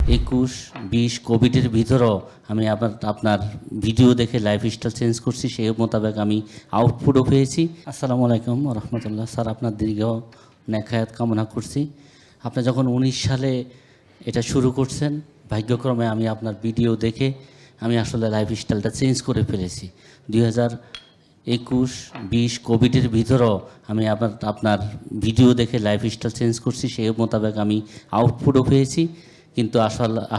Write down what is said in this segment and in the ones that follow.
21-20 কোভিডের ভিতরেও আমি আপনার ভিডিও দেখে লাইফস্টাইল চেঞ্জ করছি, সেই মোতাবেক আমি আউটপুটও পেয়েছি। আসসালামু আলাইকুম রহমতুল্লাহ। স্যার, আপনার দীর্ঘ নেখায়াত কামনা করছি। আপনি যখন 19 সালে এটা শুরু করছেন, ভাগ্যক্রমে আমি আপনার ভিডিও দেখে আমি আসলে লাইফস্টাইলটা চেঞ্জ করে ফেলেছি। 2021-20 কোভিডের ভিতরেও আমি আপনার ভিডিও দেখে লাইফস্টাইল চেঞ্জ করছি, সেই মোতাবেক আমি আউটপুটও পেয়েছি। কিন্তু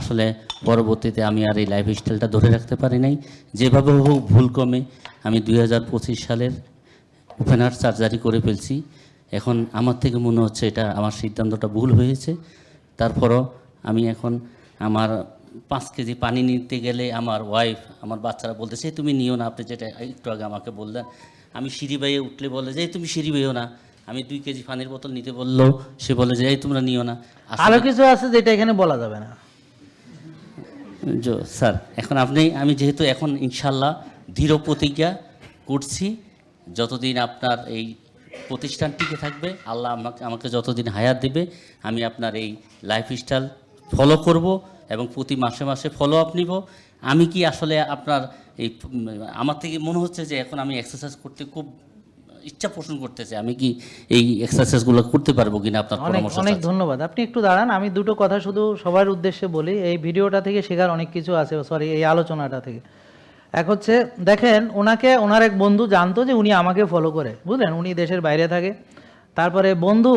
আসলে পরবর্তীতে আমি আর এই লাইফস্টাইলটা ধরে রাখতে পারি নাই। যেভাবে হোক ভুলক্রমে আমি 2025 সালের ওপেন হার্ট সার্জারি করে ফেলছি। এখন আমার থেকে মনে হচ্ছে এটা আমার সিদ্ধান্তটা ভুল হয়েছে। তারপরও আমি এখন আমার 5 কেজি পানি নিতে গেলে আমার ওয়াইফ, আমার বাচ্চারা বলতেছে তুমি নিও না, আপনি যেটা একটু আগে আমাকে বললেন। আমি সিঁড়ি বাইয়ে উঠলে বলে যে তুমি সিঁড়ি বাইও না। আমি 2 কেজি পানির বোতল নিতে বললেও সে বলে যে তোমরা নিও না। আরো কিছু আছে যেটা এখানে বলা যাবে না। স্যার, এখন আমি যেহেতু এখন ইনশাল্লাহ দৃঢ় প্রতিজ্ঞা করছি, যতদিন আপনার এই প্রতিষ্ঠান টিকে থাকবে, আল্লাহ আমাকে যতদিন হায়াত দেবে, আমি আপনার এই লাইফস্টাইল ফলো করব এবং প্রতি মাসে মাসে ফলো আপ নিব। আমি কি আসলে আপনার আমার থেকে মনে হচ্ছে যে এখন আমি এক্সারসাইজ করতে খুব ইচ্ছা পোষণ করতেছে। আমি কি এই এক্সারসাইজগুলো করতে পারবো কিনা আপনার পরামর্শ? অনেক ধন্যবাদ। আপনি একটু দাঁড়ান, আমি দুটো কথা শুধু সবার উদ্দেশ্যে বলি। এই ভিডিওটা থেকে শেখার অনেক কিছু আছে, সরি এই আলোচনাটা থেকে। এক হচ্ছে দেখেন, ওনার এক বন্ধু জানতো যে উনি আমাকে ফলো করে, বুঝলেন, উনি দেশের বাইরে থাকে। তারপরে বন্ধু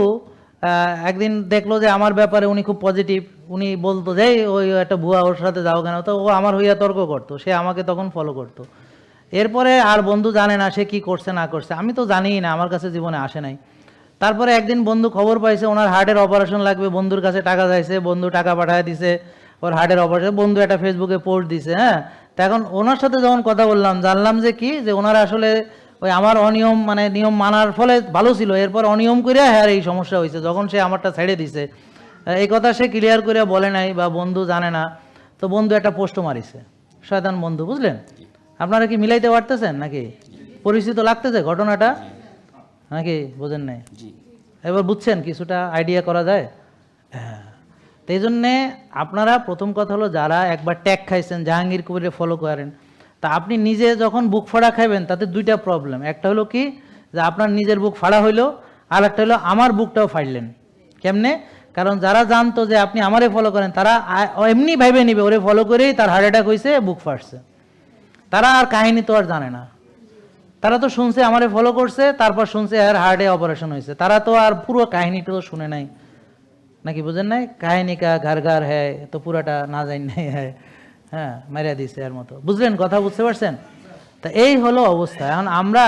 একদিন দেখলো যে আমার ব্যাপারে উনি খুব পজিটিভ, উনি বলতো যে ওই একটা ভুয়া, ওর সাথে যাও কেন, তো ও আমার হইয়া তর্ক করতো, সে আমাকে তখন ফলো করতো। এরপরে আর বন্ধু জানে না সে কি করছে না করছে, আমি তো জানিই না, আমার কাছে জীবনে আসে নাই। তারপরে একদিন বন্ধু খবর পাইছে ওনার হার্টের অপারেশন লাগবে, বন্ধুর কাছে টাকা চাইছে, বন্ধু টাকা পাঠায় দিছে ওর হার্টের অপারেশন, বন্ধু একটা ফেসবুকে পোস্ট দিছে। হ্যাঁ, তো এখন ওনার সাথে যখন কথা বললাম, জানলাম যে কি, যে ওনারা আসলে ওই আমার অনিয়ম, মানে নিয়ম মানার ফলে ভালো ছিল, এরপর অনিয়ম করে হ্যাঁ এই সমস্যা হয়েছে, যখন সে আমারটা ছেড়ে দিছে। এই কথা সে ক্লিয়ার করে বলে নাই বা বন্ধু জানে না, তো বন্ধু একটা পোস্টও মারিছে, শয়তান বন্ধু, বুঝলেন। আপনারা কি মিলাইতে পারতেছেন নাকি? পরিচিত লাগতেছে ঘটনাটা নাকি? বোঝেন নাই? এবার বুঝছেন, কিছুটা আইডিয়া করা যায়। হ্যাঁ, তো এই জন্যে আপনারা প্রথম কথা হলো, যারা একবার ট্যাগ খাইছেন, জাহাঙ্গীর কবিরে ফলো করেন, তা আপনি নিজে যখন বুক ফাড়া খাইবেন তাতে দুইটা প্রবলেম। একটা হলো কি, যে আপনার নিজের বুক ফাড়া হইলো, আর একটা হলো আমার বুকটাও ফাড়লেন। কেমনে? কারণ যারা জানতো যে আপনি আমারে ফলো করেন, তারা এমনি ভাইবে নিবে ওরে ফলো করেই তার হার্ট অ্যাটাক হয়েছে, বুক ফাটছে। তারা আর কাহিনী তো আর জানে না, তারা তো শুনছে আমারে ফলো করছে, তারপর শুনছে আর হার্টে অপারেশন হয়েছে, তারা তো আর পুরো কাহিনীটা তো শুনে নাই, নাকি বুঝেন নাই? কাহিনী কা ঘর ঘর হ্যায়, তো পুরাটা না জানি নাই হ্যায়, হ্যাঁ মেরে দিছে এর মতো, বুঝলেন কথা? বুঝতে পারছেন? তা এই হলো অবস্থা। এখন আমরা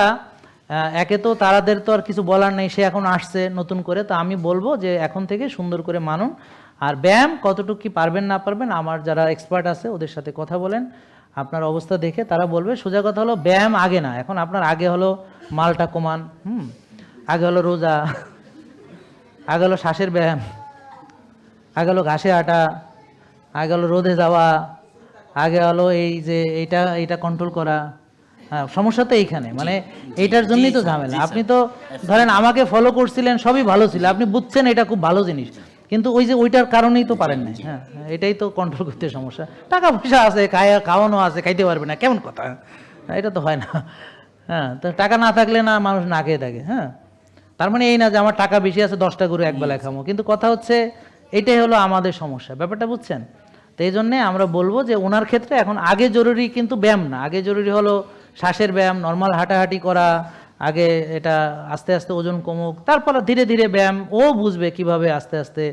একে তো তাদের তো আর কিছু বলার নেই, সে এখন আসছে নতুন করে, তো আমি বলবো যে এখন থেকে সুন্দর করে মানুন। আর ব্যায়াম কতটুকু কি পারবেন না পারবেন, আমার যারা এক্সপার্ট আছে ওদের সাথে কথা বলেন, আপনার অবস্থা দেখে তারা বলবে। সোজা কথা হলো, ব্যায়াম আগে না, এখন আপনার আগে হলো মালটা কমান, আগে হলো রোজা, আগে হলো শ্বাসের ব্যায়াম, আগে হলো ঘাসে আটা, আগে হলো রোদে যাওয়া, আগে হলো এই যে এইটা কন্ট্রোল করা। হ্যাঁ, সমস্যা তো এইখানে, মানে এইটার জন্যই তো ঝামেলা। আপনি তো ধরেন আমাকে ফলো করছিলেন, সবই ভালো ছিল, আপনি বুঝছেন এটা খুব ভালো জিনিস, কিন্তু ওই যে ওইটার কারণেই তো পারেন না। হ্যাঁ, এটাই তো কন্ট্রোল করতে সমস্যা। টাকা পয়সা আছে, খাওয়ানো আছে, খাইতে পারবে না, কেমন কথা? এটা তো হয় না। হ্যাঁ, তো টাকা না থাকলে না মানুষ না খেয়ে থাকে। হ্যাঁ, তার মানে এই না যে আমার টাকা বেশি আছে 10টা গরু একবেলা খামো, কিন্তু কথা হচ্ছে এটাই হলো আমাদের সমস্যা, ব্যাপারটা বুঝছেন? তো এই জন্যে আমরা বলবো যে ওনার ক্ষেত্রে এখন আগে জরুরি কিন্তু ব্যায়াম না, আগে জরুরি হলো শ্বাসের ব্যায়াম, নর্মাল হাঁটাহাঁটি করা। আগে এটা আস্তে আস্তে ওজন কমুক, তারপর ধীরে ধীরে ব্যায়াম, ও বুঝবে কিভাবে আস্তে আস্তে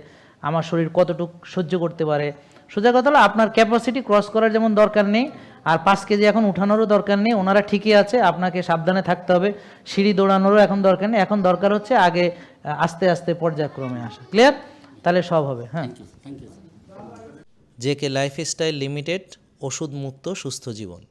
আমার শরীর কতটুকু সহ্য করতে পারে। সোজা কথা হলো, আপনার ক্যাপাসিটি ক্রস করার যেমন দরকার নেই, আর 5 কেজি এখন উঠানোরও দরকার নেই, ওনারা ঠিকই আছে, আপনাকে সাবধানে থাকতে হবে। সিঁড়ি দৌড়ানোরও এখন দরকার নেই, এখন দরকার হচ্ছে আগে আস্তে আস্তে পর্যায়ক্রমে আসা। ক্লিয়ার? তাহলে সব হবে। হ্যাঁ, জেকে লাইফস্টাইল লিমিটেড, ওষুধ মুক্ত সুস্থ জীবন।